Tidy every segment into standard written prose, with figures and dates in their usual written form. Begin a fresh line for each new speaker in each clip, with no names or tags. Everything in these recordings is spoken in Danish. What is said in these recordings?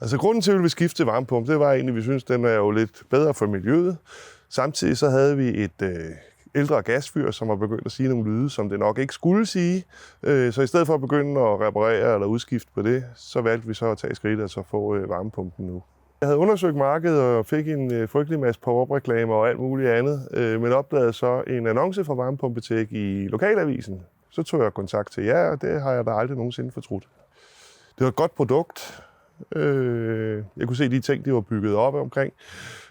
Altså grunden til, at vi ville skifte til varmepumpe, det var egentlig, at vi synes, den er jo lidt bedre for miljøet. Samtidig så havde vi et ældre gasfyr, som var begyndt at sige nogle lyde, som det nok ikke skulle sige. Så i stedet for at begynde at reparere eller udskifte på det, så valgte vi så at tage skridtet og så få varmepumpen nu. Jeg havde undersøgt markedet og fik en frygtelig masse pop-up-reklamer og alt muligt andet, men opdagede så en annonce fra Varmepumpetek i lokalavisen. Så tog jeg kontakt til jer, og det har jeg da aldrig nogensinde fortrudt. Det var et godt produkt. Jeg kunne se, de ting, de var bygget op omkring,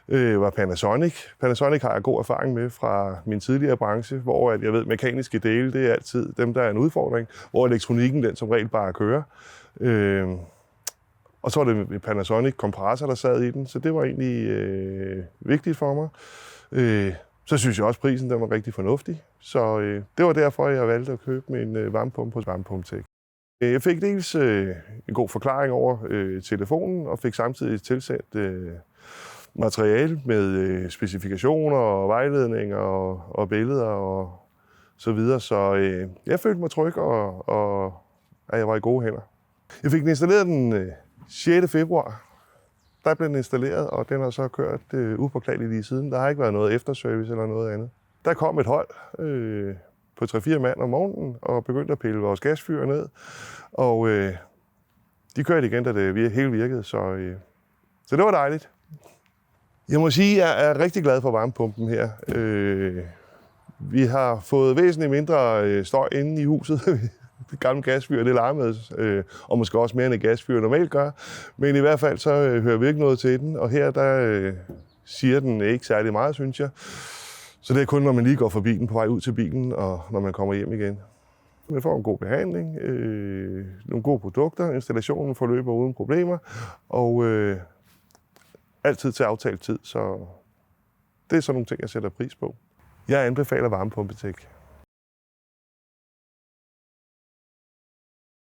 var Panasonic. Panasonic har jeg god erfaring med fra min tidligere branche, hvor jeg ved, mekaniske dele, det er altid dem, der er en udfordring, hvor elektronikken, den som regel bare kører. Og så var det en Panasonic kompressor, der sad i den, så det var egentlig vigtigt for mig. Så synes jeg også, prisen den var rigtig fornuftig. Så det var derfor, jeg valgte at købe min varmepumpe på Varmepumpetek. Jeg fik dels en god forklaring over telefonen, og fik samtidig tilsendt materiale med specifikationer og vejledninger og billeder og så videre. Så jeg følte mig tryg, og at jeg var i gode hænder. Jeg fik den installeret den 6. februar. Der blev den installeret, og den har så kørt upåklageligt lige siden. Der har ikke været noget efterservice eller noget andet. Der kom et hold på 3-4 mand om morgenen og begyndte at pille vores gasfyr ned. Og de kørte igen, da det hele virkede, så det var dejligt. Jeg må sige, at jeg er rigtig glad for varmepumpen her. Vi har fået væsentligt mindre støj inde i huset. Det gamle gasfyr, det larmede, og måske også mere end et gasfyr normalt gør. Men i hvert fald så hører vi ikke noget til den, og her der siger den ikke særlig meget, synes jeg. Så det er kun, når man lige går forbi den på vej ud til bilen, og når man kommer hjem igen. Man får en god behandling, nogle gode produkter, installationen forløber uden problemer, og altid til aftalt tid, så det er sådan nogle ting, jeg sætter pris på. Jeg anbefaler Varmepumpetek.